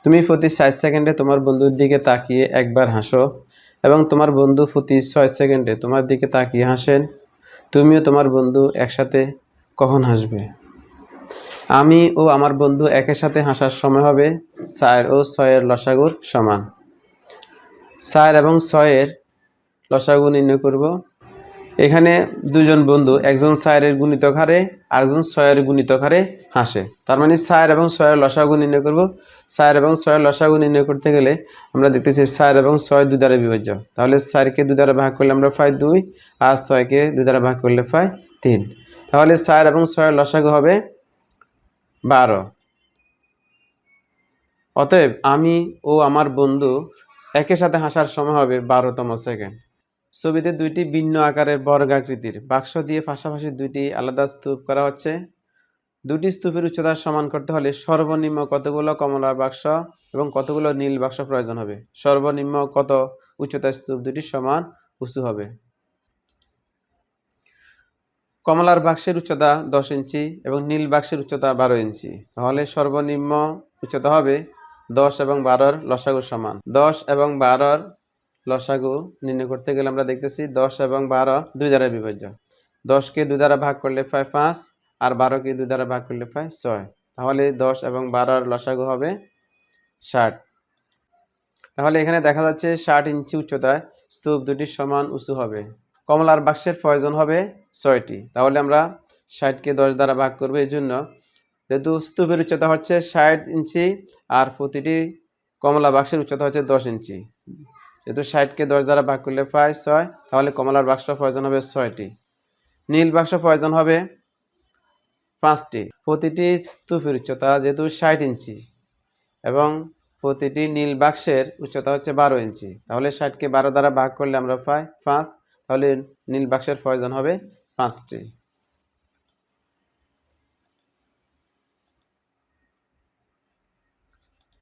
তুমি প্রতি ৬০ সেকেন্ডে তোমার বন্ধুর দিকে তাকিয়ে একবার হাসো এবং তোমার বন্ধু প্রতি ৬ সেকেন্ডে তোমার দিকে তাকিয়ে হাসেন। তুমিও তোমার বন্ধু একসাথে কখন হাসবে? আমি ও আমার বন্ধু একই সাথে হাসার সময় হবে ৪ ও ৬ এর লসাগুর সমান। ৪ এবং ৬ এর লসাগু নির্ণয় করব। এখানে দুজন বন্ধু, একজন ৪ এর গুণিতক হারে আরেকজন ৬ এর গুণিতক হারে হাসে। তার মানে ৪ এবং ৬ এর লসাগু নির্ণয় করব। ৪ এবং ৬ এর লসাগু নির্ণয় করতে গেলে আমরা দেখতেছি ৪ এবং ৬ দুই দ্বারা বিভাজ্য। তাহলে ৪কে ২ দ্বারা ভাগ করলে আমরা পাই ২, আর ৬কে ২ দ্বারা ভাগ করলে পাই ৩। তাহলে ৪ এবং ৬ এর লসাগু হবে ১২। অতএব আমি ও আমার বন্ধু একই সাথে হাসার সময় হবে ১২তম সেকেন্ড। ছবিতে দুইটি ভিন্ন আকারের বর্গাকৃতির বাক্স দিয়ে পাশাপাশি দুইটি আলাদা স্তূপ করা হচ্ছে। দুটি স্তূপের উচ্চতা সমান করতে হলে সর্বনিম্ন কতগুলো কমলার বাক্স এবং কতগুলো নীল বাক্স প্রয়োজন হবে? সর্বনিম্ন কত উচ্চতার স্তূপ দুটি সমান উঁচু হবে? কমলার বাক্সের উচ্চতা 10 ইঞ্চি এবং নীল বাক্সের উচ্চতা 12 ইঞ্চি। তাহলে সর্বনিম্ন উচ্চতা হবে 10 এবং 12 লসাগু সমান। 10 এবং 12 লসাগু নির্ণয় করতে গেলে আমরা দেখতেছি 10 এবং 12 দুই দ্বারা বিভাজ্য। 10কে 2 দ্বারা ভাগ করলে পাই 5, আর 12কে 2 দ্বারা ভাগ করলে পাই 6। তাহলে 10 এবং 12 লসাগু হবে 60। তাহলে এখানে দেখা যাচ্ছে 60 ইঞ্চি উচ্চতায় স্তূপ দুটি সমান উঁচু হবে। কমলার বাক্সের প্রয়োজন হবে 6টি। তাহলে আমরা 60কে 10 দ্বারা ভাগ করব। এই জন্য যেহেতু স্তূপের উচ্চতা হচ্ছে 60 ইঞ্চি আর প্রতিটি কমলা বাক্সের উচ্চতা হচ্ছে 10 ইঞ্চি, যেহেতু 60কে 10 দ্বারা ভাগ করলে পাই 6, তাহলে কমলার বাক্স প্রয়োজন হবে 6টি। নীল বাক্স প্রয়োজন হবে 5টি। প্রতিটি স্তূপের উচ্চতা যেহেতু 60 ইঞ্চি এবং প্রতিটি নীল বাক্সের উচ্চতা হচ্ছে 12 ইঞ্চি, তাহলে 60কে 12 দ্বারা ভাগ করলে আমরা পাই 5, তাহলে নীল বাক্সের প্রয়োজন হবে 5টি।